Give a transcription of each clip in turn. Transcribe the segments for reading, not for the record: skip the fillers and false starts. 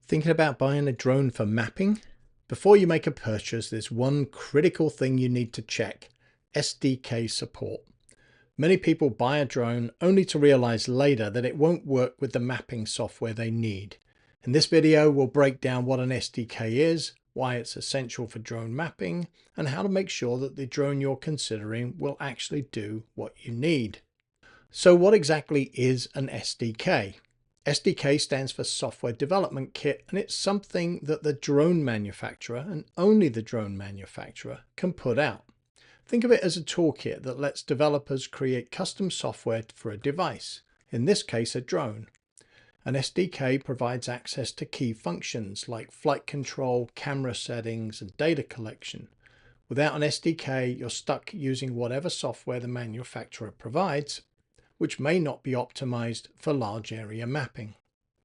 Thinking about buying a drone for mapping? Before you make a purchase, there's one critical thing you need to check: SDK support. Many people buy a drone only to realize later that it won't work with the mapping software they need. In this video, we'll break down what an SDK is, why it's essential for drone mapping, and how to make sure that the drone you're considering will actually do what you need. So what exactly is an SDK? SDK stands for Software Development Kit, and it's something that the drone manufacturer, and only the drone manufacturer, can put out. Think of it as a toolkit that lets developers create custom software for a device, in this case a drone. An SDK provides access to key functions like flight control, camera settings, and data collection. Without an SDK, you're stuck using whatever software the manufacturer provides, which may not be optimized for large area mapping.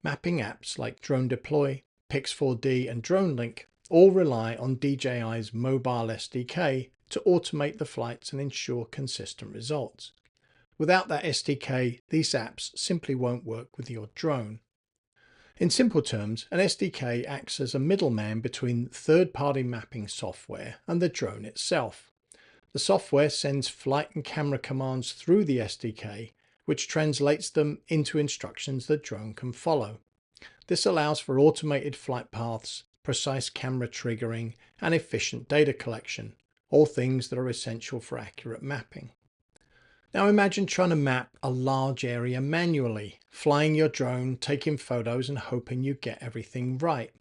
Mapping apps like Drone Deploy, Pix4D, and DroneLink all rely on DJI's mobile SDK to automate the flights and ensure consistent results. Without that SDK, these apps simply won't work with your drone. In simple terms, an SDK acts as a middleman between third-party mapping software and the drone itself. The software sends flight and camera commands through the SDK, which translates them into instructions the drone can follow. This allows for automated flight paths, precise camera triggering, and efficient data collection, all things that are essential for accurate mapping. Now imagine trying to map a large area manually, flying your drone, taking photos, and hoping you get everything right.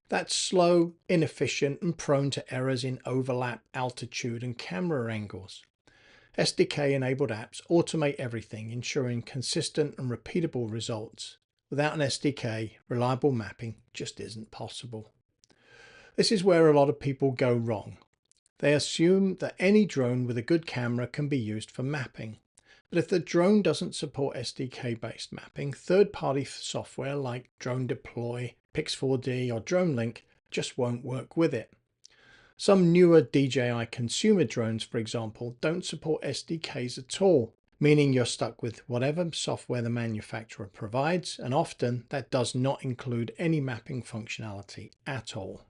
That's slow, inefficient, and prone to errors in overlap, altitude, and camera angles. SDK-enabled apps automate everything, ensuring consistent and repeatable results. Without an SDK, reliable mapping just isn't possible. This is where a lot of people go wrong. They assume that any drone with a good camera can be used for mapping. But if the drone doesn't support SDK-based mapping, third-party software like Drone Deploy, Pix4D, or DroneLink just won't work with it. Some newer DJI consumer drones, for example, don't support SDKs at all, meaning you're stuck with whatever software the manufacturer provides, and often that does not include any mapping functionality at all.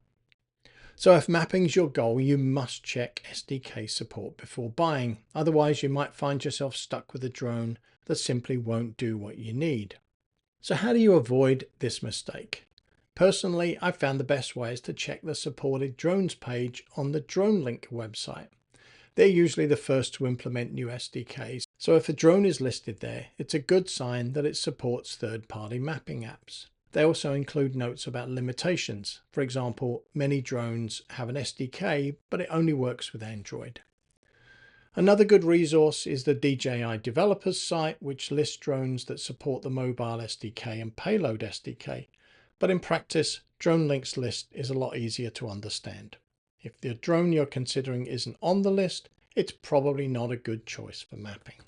So if mapping's your goal, you must check SDK support before buying. Otherwise, you might find yourself stuck with a drone that simply won't do what you need. So how do you avoid this mistake? Personally, I found the best way is to check the supported drones page on the DroneLink website. They're usually the first to implement new SDKs, so if a drone is listed there, it's a good sign that it supports third-party mapping apps. They also include notes about limitations. For example, many drones have an SDK, but it only works with Android. Another good resource is the DJI developers site, which lists drones that support the mobile SDK and payload SDK. But in practice, DroneLink's list is a lot easier to understand. If the drone you're considering isn't on the list, it's probably not a good choice for mapping.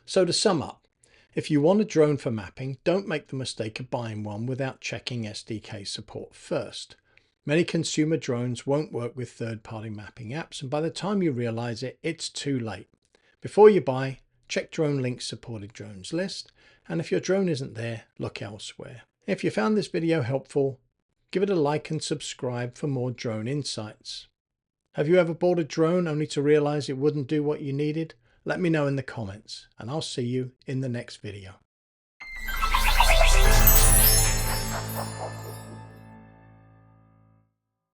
So to sum up, if you want a drone for mapping, don't make the mistake of buying one without checking SDK support first. Many consumer drones won't work with third-party mapping apps, and by the time you realize it, it's too late. Before you buy, check DroneLink's supported drones list, and if your drone isn't there, look elsewhere. If you found this video helpful, give it a like and subscribe for more drone insights. Have you ever bought a drone only to realize it wouldn't do what you needed? Let me know in the comments, and I'll see you in the next video.